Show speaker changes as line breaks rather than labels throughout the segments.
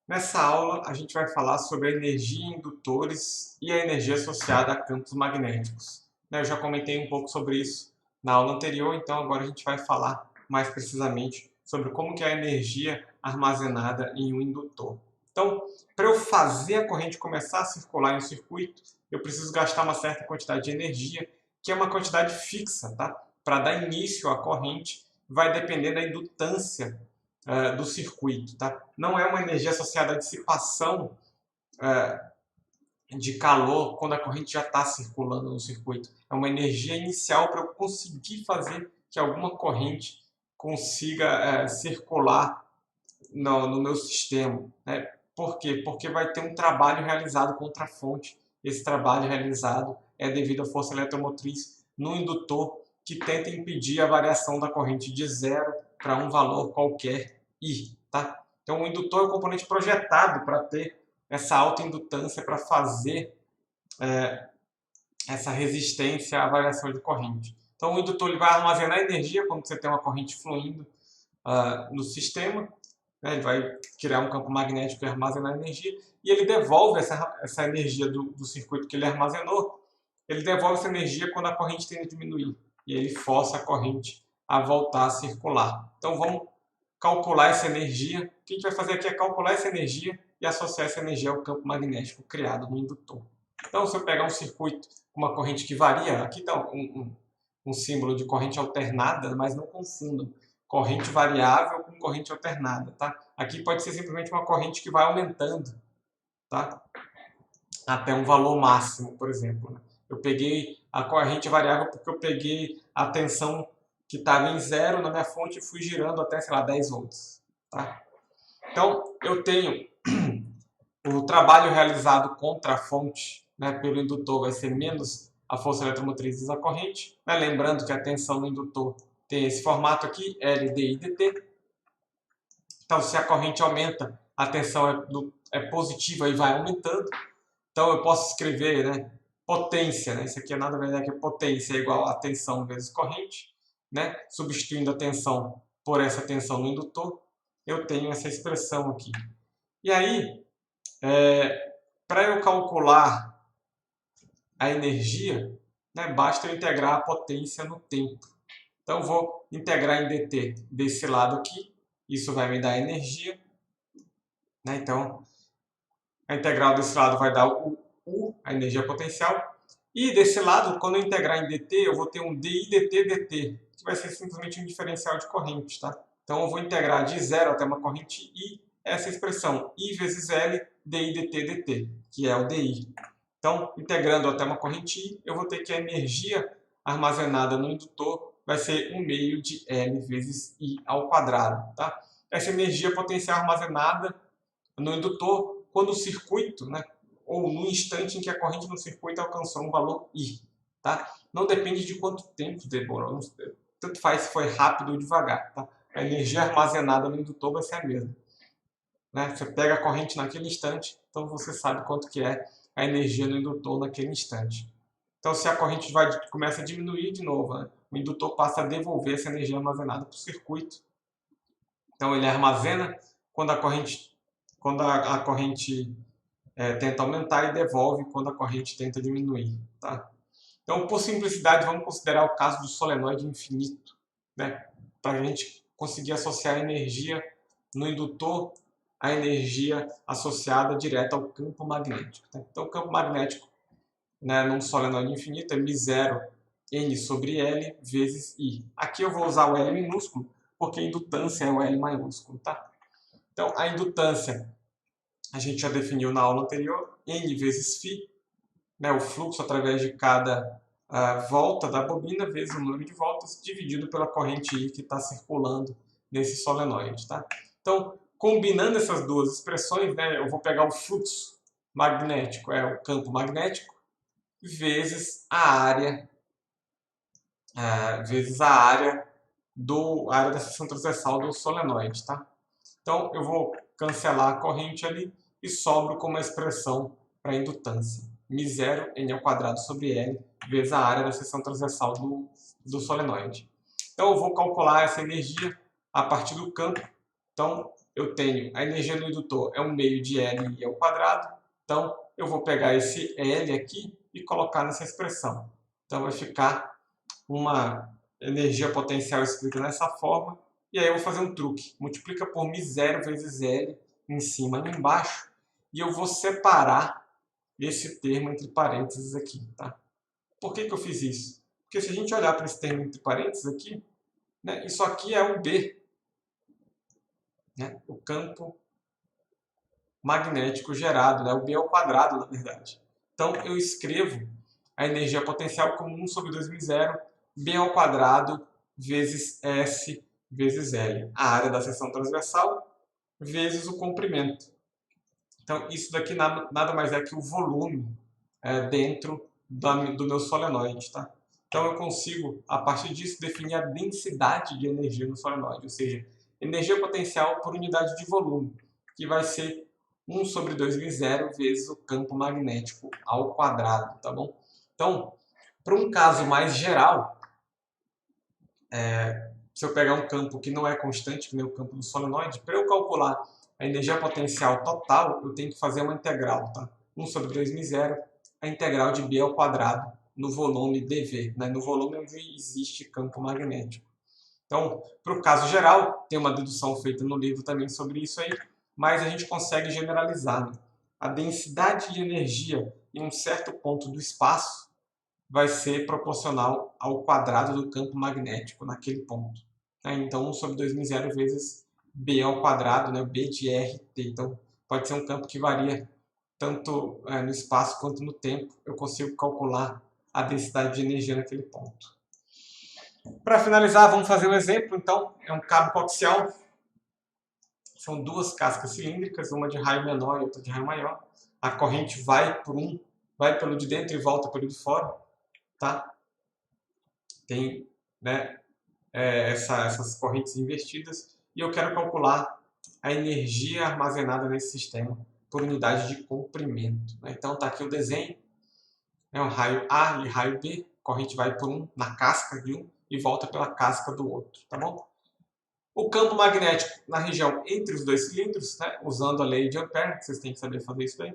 Nessa aula, a gente vai falar sobre a energia em indutores e a energia associada a campos magnéticos. Eu já comentei um pouco sobre isso na aula anterior, então agora a gente vai falar mais precisamente sobre como que é a energia armazenada em um indutor. Então, para eu fazer a corrente começar a circular em um circuito, eu preciso gastar uma certa quantidade de energia, que é uma quantidade fixa, tá? Para dar início à corrente, vai depender da indutância do circuito. Tá? Não é uma energia associada à dissipação de calor quando a corrente já está circulando no circuito. É uma energia inicial para eu conseguir fazer que alguma corrente consiga circular no meu sistema. Né? Por quê? Porque vai ter um trabalho realizado contra a fonte. Esse trabalho realizado é devido à força eletromotriz no indutor que tenta impedir a variação da corrente de zero para um valor qualquer I. Tá? Então, o indutor é o componente projetado para ter essa alta indutância para fazer essa resistência à variação de corrente. Então, o indutor ele vai armazenar energia quando você tem uma corrente fluindo no sistema, né? Ele vai criar um campo magnético e armazenar energia, e ele devolve essa energia do circuito que ele armazenou, ele devolve essa energia quando a corrente tende a diminuir, e ele força a corrente a voltar a circular. Então vamos calcular essa energia. O que a gente vai fazer aqui é calcular essa energia e associar essa energia ao campo magnético criado no indutor. Então, se eu pegar um circuito com uma corrente que varia, aqui está um símbolo de corrente alternada, mas não confundam corrente variável com corrente alternada. Tá? Aqui pode ser simplesmente uma corrente que vai aumentando, tá? Até um valor máximo, por exemplo. Né? Eu peguei a corrente variável porque eu peguei a tensão que estava em zero na minha fonte e fui girando até, sei lá, 10 volts. Tá? Então, eu tenho o trabalho realizado contra a fonte, né, pelo indutor vai ser menos a força eletromotriz da corrente. Né? Lembrando que a tensão no indutor tem esse formato aqui, L, D, I, dt. Então, se a corrente aumenta, a tensão é positiva e vai aumentando. Então, eu posso escrever, né, potência, né, isso aqui é nada mais que potência é igual a tensão vezes corrente, né, substituindo a tensão por essa tensão no indutor, eu tenho essa expressão aqui. E aí, para eu calcular a energia, né, basta eu integrar a potência no tempo. Então, eu vou integrar em dt desse lado aqui, isso vai me dar energia. Né? Então, a integral desse lado vai dar o U, a energia potencial. E desse lado, quando eu integrar em dt, eu vou ter um di dt, que vai ser simplesmente um diferencial de corrente. Tá? Então, eu vou integrar de zero até uma corrente I, essa expressão I vezes L di dt, que é o di. Então, integrando até uma corrente I, eu vou ter que a energia armazenada no indutor vai ser 1 meio de L vezes I ao quadrado. Tá? Essa energia potencial armazenada no indutor quando o circuito, né, ou no instante em que a corrente no circuito alcançou um valor I. Tá? Não depende de quanto tempo demorou, tanto faz se foi rápido ou devagar. Tá? A energia armazenada no indutor vai ser a mesma. Né? Você pega a corrente naquele instante, então você sabe quanto que é a energia no indutor naquele instante. Então, se a corrente começa a diminuir de novo, né? O indutor passa a devolver essa energia armazenada para o circuito. Então, ele armazena quando a corrente tenta aumentar e devolve quando a corrente tenta diminuir. Tá? Então, por simplicidade, vamos considerar o caso do solenoide infinito, né? Para a gente conseguir associar a energia no indutor à energia associada direta ao campo magnético. Tá? Então, o campo magnético, né, num solenoide infinito é μ0 N sobre L vezes I. Aqui eu vou usar o L minúsculo, porque a indutância é o L maiúsculo. Tá? Então, a indutância a gente já definiu na aula anterior, N vezes φ, né, o fluxo através de cada volta da bobina vezes o número de voltas dividido pela corrente I que está circulando nesse solenoide. Tá? Então, combinando essas duas expressões, né, eu vou pegar o fluxo magnético, é o campo magnético, vezes a área, a área da seção transversal do solenoide. Tá? Então, eu vou cancelar a corrente ali e sobro como uma expressão para a indutância. μ0 N ao quadrado sobre L vezes a área da seção transversal do solenoide. Então, eu vou calcular essa energia a partir do campo. Então, eu tenho a energia do indutor é 1 meio de L ao quadrado, então eu vou pegar esse L aqui e colocar nessa expressão. Então vai ficar uma energia potencial escrita dessa forma, e aí eu vou fazer um truque. Multiplica por μ0 vezes L em cima e embaixo, e eu vou separar esse termo entre parênteses aqui. Tá? Por que eu fiz isso? Porque se a gente olhar para esse termo entre parênteses aqui, né, isso aqui é o B, né, o campo magnético gerado, né, o B ao quadrado, na verdade. Então eu escrevo a energia potencial como 1 sobre 2.0, B ao quadrado vezes S vezes L. A área da seção transversal vezes o comprimento. Então isso daqui nada mais é que o volume dentro do meu solenoide. Tá? Então eu consigo, a partir disso, definir a densidade de energia no solenoide, ou seja, energia potencial por unidade de volume, que vai ser 1 sobre 2.0 vezes o campo magnético ao quadrado, tá bom? Então, para um caso mais geral, se eu pegar um campo que não é constante, que nem o campo do solenoide, para eu calcular a energia potencial total, eu tenho que fazer uma integral, tá? 1 sobre 2.0, a integral de B ao quadrado no volume dV, né? No volume onde existe campo magnético. Então, para o caso geral, tem uma dedução feita no livro também sobre isso aí, mas a gente consegue generalizar. Né? A densidade de energia em um certo ponto do espaço vai ser proporcional ao quadrado do campo magnético naquele ponto. Né? Então, 1 sobre 2.0 vezes B ao quadrado, né? B de RT. Então, pode ser um campo que varia tanto no espaço quanto no tempo. Eu consigo calcular a densidade de energia naquele ponto. Para finalizar, vamos fazer um exemplo. Então, é um cabo coaxial. São duas cascas cilíndricas, uma de raio menor e outra de raio maior. A corrente vai pelo de dentro e volta pelo de fora. Tá? Tem, né, essas correntes invertidas. E eu quero calcular a energia armazenada nesse sistema por unidade de comprimento. Né? Então, está aqui o desenho. É um raio A e raio B. A corrente vai na casca de um e volta pela casca do outro. Tá bom? O campo magnético na região entre os dois cilindros, né, usando a lei de Ampère, vocês têm que saber fazer isso aí.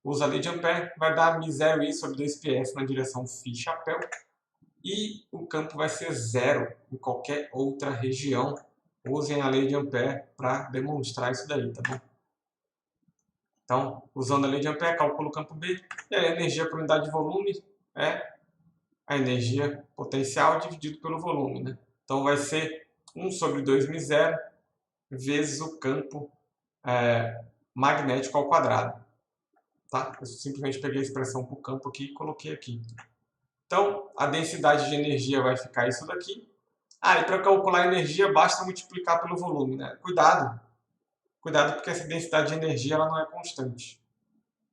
Usa a lei de Ampère, vai dar μ0i sobre 2πs na direção φ-chapéu. E o campo vai ser zero em qualquer outra região. Usem a lei de Ampère para demonstrar isso daí, tá bom? Então, usando a lei de Ampère, calculo o campo B. E a energia por unidade de volume é a energia potencial dividido pelo volume. Né? Então, vai ser 1 sobre 2.0 vezes o campo magnético ao quadrado. Tá? Eu simplesmente peguei a expressão para o campo aqui e coloquei aqui. Então, a densidade de energia vai ficar isso daqui. E para calcular a energia, basta multiplicar pelo volume. Né? Cuidado porque essa densidade de energia ela não é constante.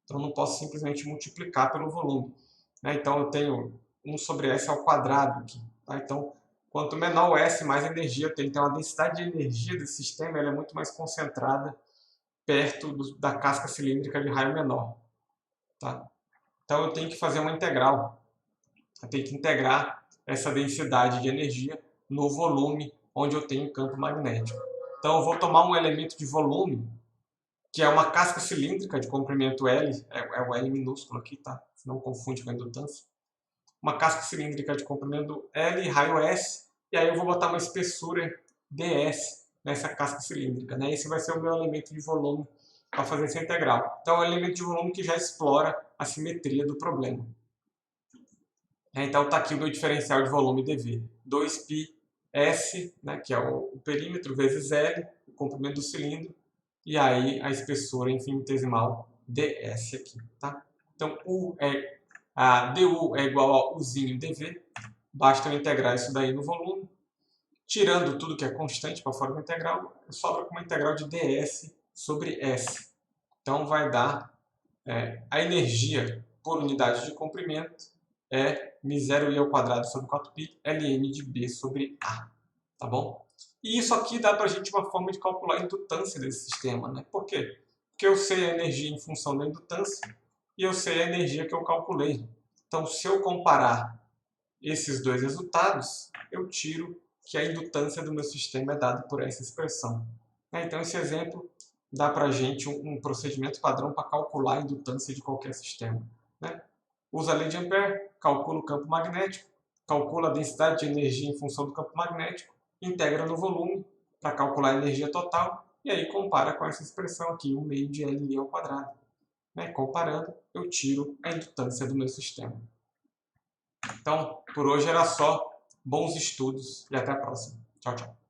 Então, eu não posso simplesmente multiplicar pelo volume. Né? Então, eu tenho 1 sobre S ao quadrado aqui. Tá? Então, quanto menor o S, mais energia eu tenho. Então, a densidade de energia desse sistema ela é muito mais concentrada perto da casca cilíndrica de raio menor. Tá? Então, eu tenho que fazer uma integral. Eu tenho que integrar essa densidade de energia no volume onde eu tenho campo magnético. Então, eu vou tomar um elemento de volume, que é uma casca cilíndrica de comprimento L, é o L minúsculo aqui, tá? Não confunde com a indutância. Uma casca cilíndrica de comprimento L, raio S, e aí eu vou botar uma espessura ds nessa casca cilíndrica. Né? Esse vai ser o meu elemento de volume para fazer essa integral. Então, é um elemento de volume que já explora a simetria do problema. Então, está aqui o meu diferencial de volume dV. 2πs, né, que é o perímetro, vezes L, o comprimento do cilindro, e aí a espessura infinitesimal ds aqui. Tá? Então, du é igual a uzinho dV. Basta eu integrar isso daí no volume. Tirando tudo que é constante para fora da integral, sobra com uma integral de ds sobre S. Então, vai dar a energia por unidade de comprimento é μ0i ao quadrado sobre 4π ln de B sobre A. Tá bom? E isso aqui dá para a gente uma forma de calcular a indutância desse sistema. Né? Por quê? Porque eu sei a energia em função da indutância e eu sei a energia que eu calculei. Então, se eu comparar esses dois resultados, eu tiro que a indutância do meu sistema é dada por essa expressão. Então, esse exemplo dá para a gente um procedimento padrão para calcular a indutância de qualquer sistema. Usa a lei de Ampère, calcula o campo magnético, calcula a densidade de energia em função do campo magnético, integra no volume para calcular a energia total e aí compara com essa expressão aqui, 1 meio de L ao quadrado. Comparando, eu tiro a indutância do meu sistema. Então, por hoje era só. Bons estudos e até a próxima. Tchau, tchau.